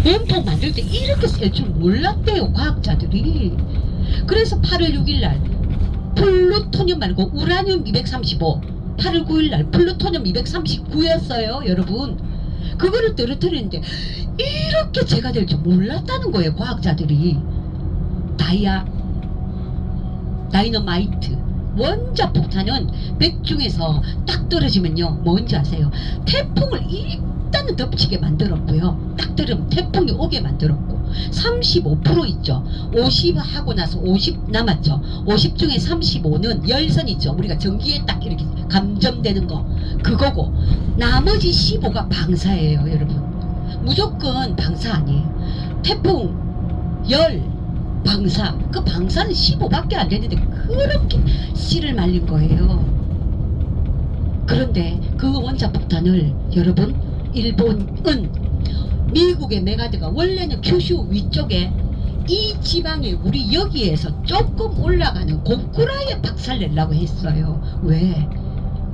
원폭 만들 때 이렇게 셀 줄 몰랐대요, 과학자들이. 그래서 8월 6일날 플루토늄 말고 우라늄 235, 8월 9일날 플루토늄 239였어요 여러분. 그거를 떨어뜨리는데 이렇게 제가 될 줄 몰랐다는 거예요, 과학자들이. 다이너마이트 원자 폭탄은 백중에서 딱 떨어지면요 뭔지 아세요? 태풍을 일단은 덮치게 만들었고요, 딱 떨어지면 태풍이 오게 만들었고, 35% 있죠. 50 하고 나서 50 남았죠. 50 중에 35는 열선 있죠, 우리가 전기에 딱 이렇게 감점되는 거, 그거고 나머지 15가 방사예요 여러분. 무조건 방사 아니에요. 태풍, 열, 방사, 그 방사는 15밖에 안 되는데 그렇게 씨를 말린 거예요. 그런데 그 원자폭탄을 여러분, 일본은 미국의 메가드가 원래는 큐슈 위쪽에 이 지방에 우리 여기에서 조금 올라가는 고쿠라에 박살내려고 했어요. 왜?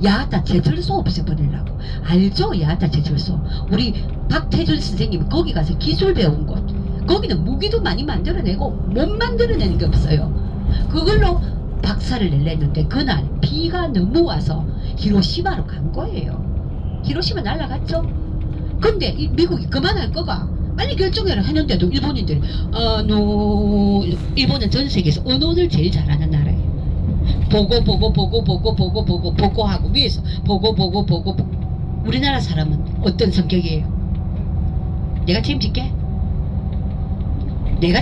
야하타 제철소 없애버리려고. 알죠? 야하타 제철소. 우리 박태준 선생님이 거기 가서 기술 배운 곳. 거기는 무기도 많이 만들어내고 못 만들어내는 게 없어요. 그걸로 박살을 낼랬는데 그날 비가 너무 와서 히로시마로 간 거예요. 히로시마 날아갔죠. 근데 미국이 그만할 거가 빨리 결정해라 했는데도 일본인들이 일본은 전 세계에서 언어를 제일 잘하는 나라예요. 보고 하고 위에서 보고. 우리나라 사람은 어떤 성격이에요? 내가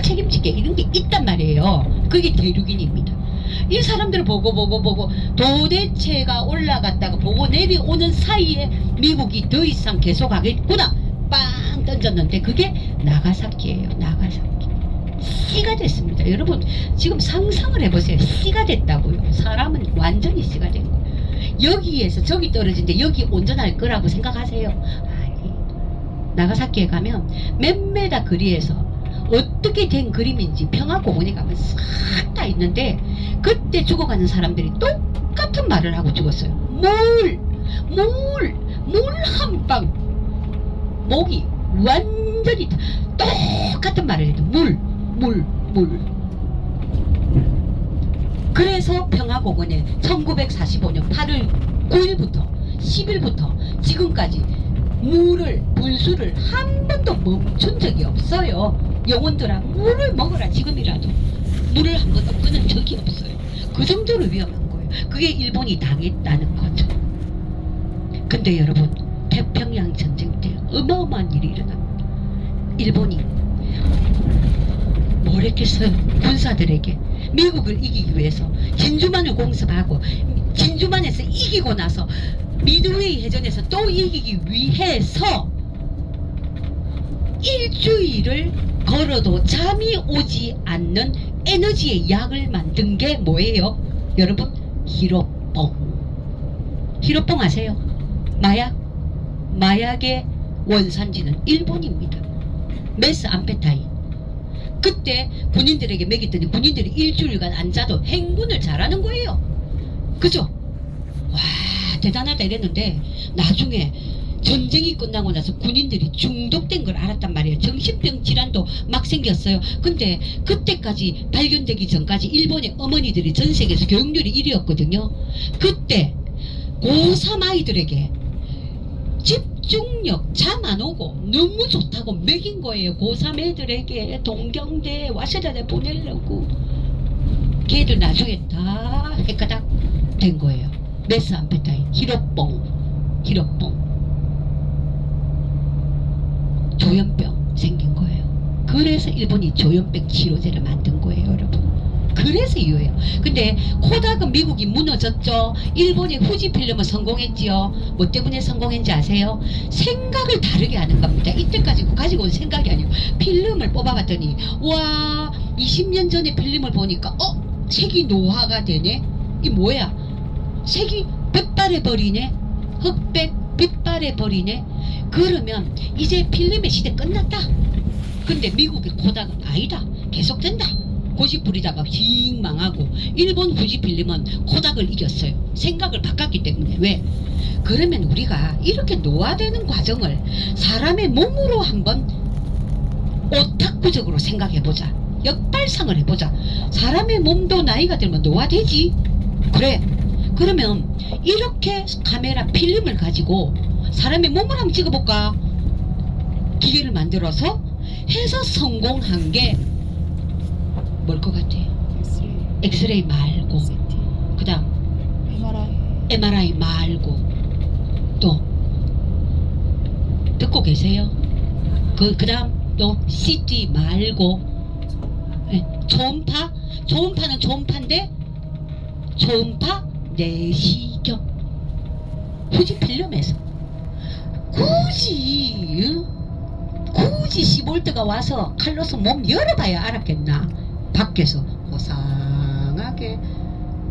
책임질게 이런 게 있단 말이에요. 그게 대륙인입니다. 이 사람들을 보고 도대체가 올라갔다가 보고 내려오는 사이에 미국이 더 이상 계속하겠구나 빵 던졌는데 그게 나가사키예요. 나가사키. 씨가 됐습니다. 여러분 지금 상상을 해보세요. 씨가 됐다고요. 사람은 완전히 씨가 된 거예요. 여기에서 저기 떨어진데 여기 온전할 거라고 생각하세요? 아니, 나가사키에 가면 몇 메다 거리에서 어떻게 된 그림인지 평화공원에 가면 싹 다 있는데 그때 죽어가는 사람들이 똑같은 말을 하고 죽었어요. 물 한 방. 목이 완전히 똑같은 말을 해도 물. 그래서 평화공원에 1945년 8월 9일부터 10일부터 지금까지 분수를 한 번도 멈춘 적이 없어요. 영혼들아 물을 먹어라. 지금이라도 물을 한 번도 끊은 적이 없어요. 그 정도로 위험한 거예요. 그게 일본이 당했다는 거죠. 근데 여러분 태평양 전쟁 때 어마어마한 일이 일어납니다. 일본이 뭘 했겠어요? 군사들에게 미국을 이기기 위해서 진주만을 공습하고 진주만에서 이기고 나서 미드웨이 해전에서 또 이기기 위해서 일주일을 걸어도 잠이 오지 않는 에너지의 약을 만든 게 뭐예요? 여러분 히로뽕 아세요? 마약의 원산지는 일본입니다. 메스암페타인. 그때 군인들에게 먹였더니 군인들이 일주일간 안 자도 행군을 잘하는 거예요. 그죠? 와 대단하다 이랬는데 나중에 전쟁이 끝나고 나서 군인들이 중독된 걸 알았단 말이에요. 정신병 질환도 막 생겼어요. 근데 그때까지 발견되기 전까지 일본의 어머니들이 전 세계에서 교육률이 1위였거든요. 그때 고3 아이들에게 집중력 잠 안 오고 너무 좋다고 먹인 거예요. 고3 애들에게 동경대 와세다대 보내려고. 걔들 나중에 다 헷가닥 된 거예요. 메스암페타인 히로뽕 조현병 생긴 거예요. 그래서 일본이 조현병 치료제를 만든 거예요 여러분. 그래서 이유예요. 근데 코닥은 미국이 무너졌죠. 일본이 후지필름은 성공했지요. 뭐 때문에 성공했는지 아세요? 생각을 다르게 하는 겁니다. 이때까지 가지고 온 생각이 아니고 필름을 뽑아봤더니 와 20년 전에 필름을 보니까 색이 노화가 되네. 이 뭐야? 색이 빛발해버리네. 흑백 빛발해버리네. 그러면 이제 필름의 시대 끝났다. 근데 미국의 코닥은 아니다. 계속된다. 고집 부리다가 휙 망하고 일본 후지필름은 코닥을 이겼어요. 생각을 바꿨기 때문에. 왜? 그러면 우리가 이렇게 노화되는 과정을 사람의 몸으로 한번 오타쿠적으로 생각해보자. 역발상을 해보자. 사람의 몸도 나이가 들면 노화되지. 그래. 그러면 이렇게 카메라 필름을 가지고 사람의 몸을 한번 찍어볼까? 기계를 만들어서 해서 성공한 게 뭘 것 같아? 엑스레이 말고, 그 다음 MRI 말고, 또 듣고 계세요? 그 다음 또 CT 말고, 초음파? 초음파는 초음파인데 초음파 내시경. 굳이 필름에서 굳이 15V가 와서 칼로서 몸 열어봐야 알았겠나. 밖에서 호상하게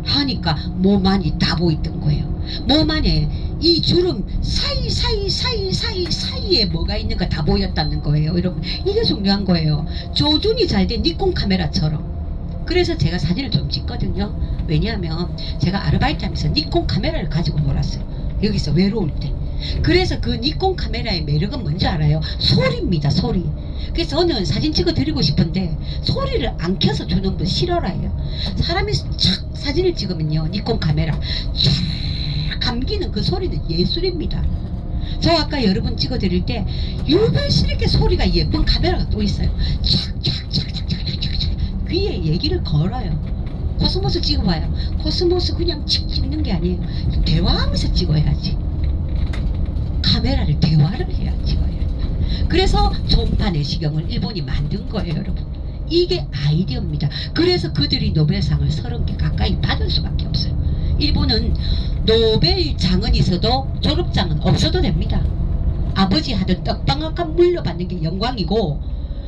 하니까 몸 안이 다 보이던 거예요. 몸 안에 이 주름 사이에 뭐가 있는가 다 보였다는 거예요. 여러분, 이게 중요한 거예요. 조준이 잘 된 니콘 카메라처럼. 그래서 제가 사진을 좀 찍거든요. 왜냐하면 제가 아르바이트 하면서 니콘 카메라를 가지고 놀았어요. 여기서 외로울 때. 그래서 그 니콘 카메라의 매력은 뭔지 알아요? 소리입니다. 소리. 그래서 저는 사진 찍어 드리고 싶은데 소리를 안 켜서 주는 분 싫어라요. 사람이 착 사진을 찍으면요, 니콘 카메라 쫙 감기는 그 소리는 예술입니다. 저 아까 여러분 찍어 드릴 때 유별스럽게 소리가 예쁜 카메라가 또 있어요. 착착착착착착착 귀에 얘기를 걸어요. 코스모스 찍어봐요. 코스모스 그냥 찍는 게 아니에요. 대화하면서 찍어야지. 카메라를 대화를 해야 찍어요. 그래서 초음파 내시경을 일본이 만든 거예요, 여러분. 이게 아이디어입니다. 그래서 그들이 노벨상을 30개 가까이 받을 수밖에 없어요. 일본은 노벨장은 있어도 졸업장은 없어도 됩니다. 아버지 하던 떡방학간 물려받는 게 영광이고,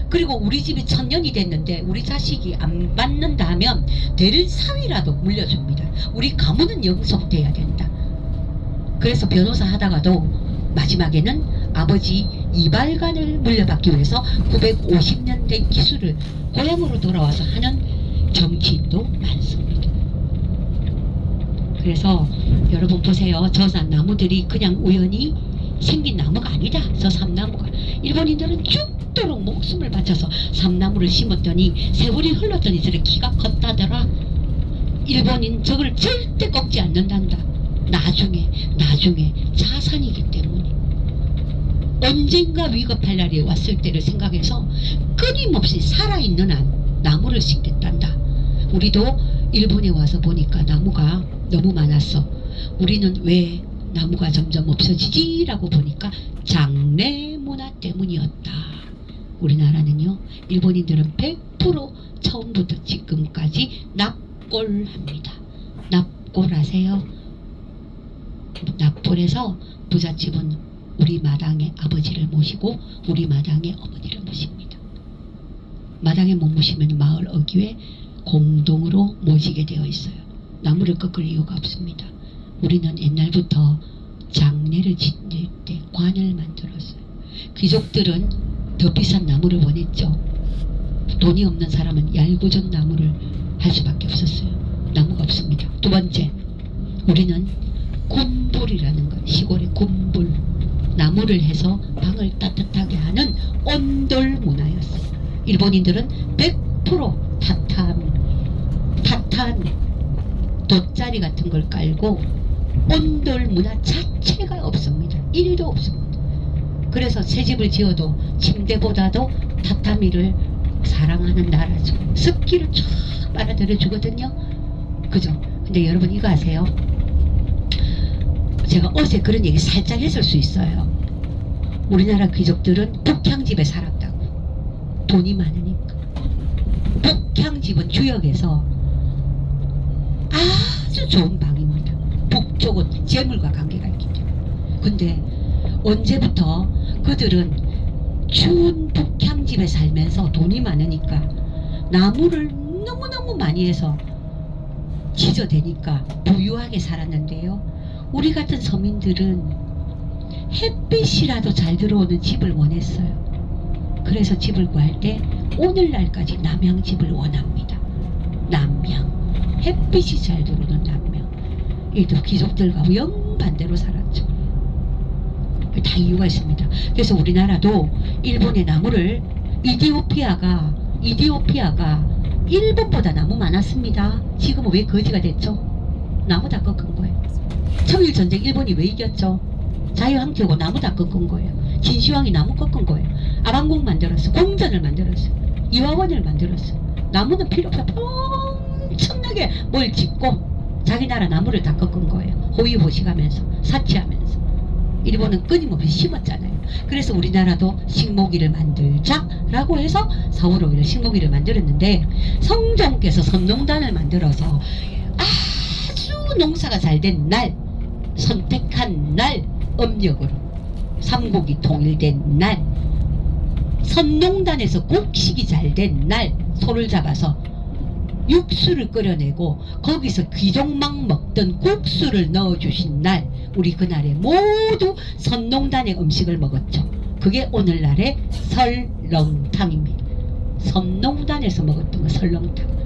그리고 우리 집이 1000년이 됐는데 우리 자식이 안 받는다 하면 대를사위라도 물려줍니다. 우리 가문은 영속돼야 된다. 그래서 변호사 하다가도 마지막에는 아버지 이발관을 물려받기 위해서 950년대 기술을 고향으로 돌아와서 하는 정치인도 많습니다. 그래서 여러분 보세요. 저 나무들이 그냥 우연히 생긴 나무가 아니다. 저 삼나무가 일본인들은 죽도록 목숨을 바쳐서 삼나무를 심었더니 세월이 흘렀더니 저렇게 키가 컸다더라. 일본인 저걸 절대 꺾지 않는단다. 나중에 자산이기 때문에 언젠가 위급할 날이 왔을 때를 생각해서 끊임없이 살아있는 한 나무를 심겠단다. 우리도 일본에 와서 보니까 나무가 너무 많았어. 우리는 왜 나무가 점점 없어지지? 라고 보니까 장례 문화 때문이었다. 우리나라는요, 일본인들은 100% 처음부터 지금까지 납골합니다. 납골 아세요? 납골에서 부잣집은 우리 마당에 아버지를 모시고 우리 마당에 어머니를 모십니다. 마당에 못 모시면 마을 어귀에 공동으로 모시게 되어 있어요. 나무를 꺾을 이유가 없습니다. 우리는 옛날부터 장례를 지낼 때 관을 만들었어요. 귀족들은 더 비싼 나무를 원했죠. 돈이 없는 사람은 얄궂은 나무를 할 수밖에 없었어요. 나무가 없습니다. 두 번째, 우리는 군불이라는 것, 시골의 군불, 나무를 해서 방을 따뜻하게 하는 온돌 문화였어요. 일본인들은 100% 타탄 돗자리 같은 걸 깔고 온돌 문화 자체가 없습니다. 1도 없습니다. 그래서 새 집을 지어도 침대보다도 타타미를 사랑하는 나라죠. 습기를 쫙 빨아들여 주거든요. 그죠? 근데 여러분 이거 아세요? 제가 어제 그런 얘기 살짝 했을 수 있어요. 우리나라 귀족들은 북향집에 살았다고. 돈이 많으니까. 북향집은 주역에서 아주 좋은 방입니다. 북쪽은 재물과 관계가 있기 때문에. 근데 언제부터 그들은 추운 북향집에 살면서 돈이 많으니까 나무를 너무너무 많이 해서 지저대니까 부유하게 살았는데요. 우리 같은 서민들은 햇빛이라도 잘 들어오는 집을 원했어요. 그래서 집을 구할 때 오늘날까지 남향집을 원합니다. 남향, 햇빛이 잘 들어오는 남향. 이도 귀족들과 영반대로 살았죠. 다 이유가 있습니다. 그래서 우리나라도 일본의 나무를 이디오피아가 일본보다 나무 많았습니다. 지금은 왜 거지가 됐죠? 나무 다 꺾은 거예요. 청일전쟁 일본이 왜 이겼죠? 자유항쟁하고 나무 다 꺾은 거예요. 진시황이 나무 꺾은 거예요. 아방궁 만들었어. 공전을 만들었어. 이화원을 만들었어. 나무는 필요 없어. 엄청나게 뭘 짓고 자기 나라 나무를 다 꺾은 거예요. 호위호식하면서 사치하면서. 일본은 끊임없이 심었잖아요. 그래서 우리나라도 식목일을 만들자라고 해서 4월 5일 식목일을 만들었는데 성종께서 선농단을 만들어서 아주 농사가 잘 된 날, 선택한 날, 음력으로 삼국이 통일된 날, 선농단에서 곡식이 잘 된 날 소를 잡아서 육수를 끓여내고 거기서 귀족막 먹던 국수를 넣어주신 날, 우리 그날에 모두 선농단의 음식을 먹었죠. 그게 오늘날의 설렁탕입니다. 선농단에서 먹었던 거 설렁탕.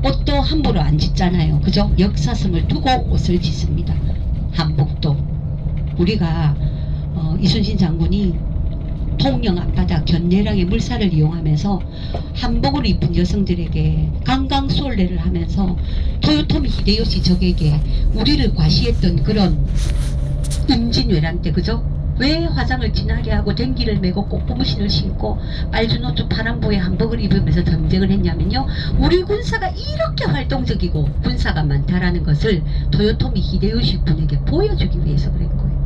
옷도 함부로 안 짓잖아요. 그죠? 역사성을 두고 옷을 짓습니다. 한복도 우리가 이순신 장군이 통영 앞바다 견내량의 물살을 이용하면서 한복을 입은 여성들에게 강강수월래를 하면서 토요토미 히데요시 적에게 우리를 과시했던 그런 임진왜란 때, 그죠? 왜 화장을 진하게 하고 댕기를 메고 꽃고무신을 신고 빨주노초 파란보에 한복을 입으면서 전쟁을 했냐면요, 우리 군사가 이렇게 활동적이고 군사가 많다라는 것을 토요토미 히데요시 군에게 보여주기 위해서 그랬 거예요.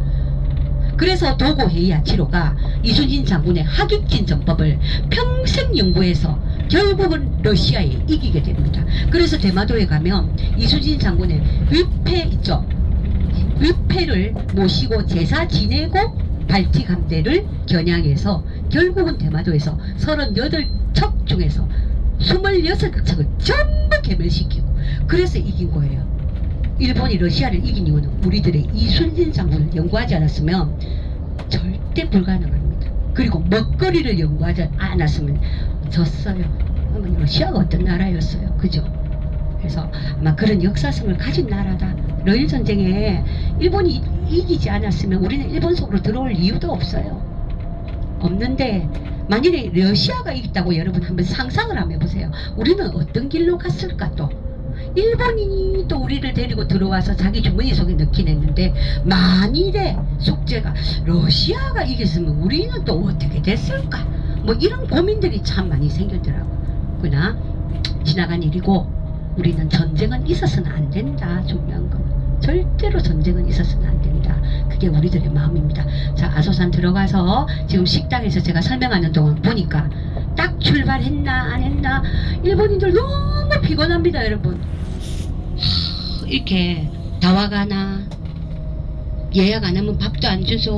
그래서 도고 헤이아치로가 이순신 장군의 하객진 전법을 평생 연구해서 결국은 러시아에 이기게 됩니다. 그래서 대마도에 가면 이순신 장군의 위패 있죠. 위패를 모시고 제사 지내고 발틱 함대를 겨냥해서 결국은 대마도에서 38척 중에서 26척을 전부 괴멸시키고 그래서 이긴 거예요. 일본이 러시아를 이긴 이유는 우리들의 이순신 장군을 연구하지 않았으면 절대 불가능합니다. 그리고 먹거리를 연구하지 않았으면 졌어요. 러시아가 어떤 나라였어요. 그죠? 그래서 아마 그런 역사성을 가진 나라다. 러일 전쟁에 일본이 이기지 않았으면 우리는 일본 속으로 들어올 이유도 없어요. 없는데 만일에 러시아가 이겼다고 여러분 한번 상상을 한번 해보세요. 우리는 어떤 길로 갔을까 또. 일본인이 또 우리를 데리고 들어와서 자기 주머니 속에 넣긴 했는데 만일에 숙제가 러시아가 이겼으면 우리는 또 어떻게 됐을까, 뭐 이런 고민들이 참 많이 생기더라고요. 그러나 지나간 일이고 우리는 전쟁은 있어서는 안 된다. 중요한 건 절대로 전쟁은 있어서는 안 된다. 그게 우리들의 마음입니다. 자, 아소산 들어가서 지금 식당에서 제가 설명하는 동안 보니까 딱 출발했나 안 했나 일본인들 너무 피곤합니다. 여러분 이렇게 다 와가나 예약 안 하면 밥도 안 주소.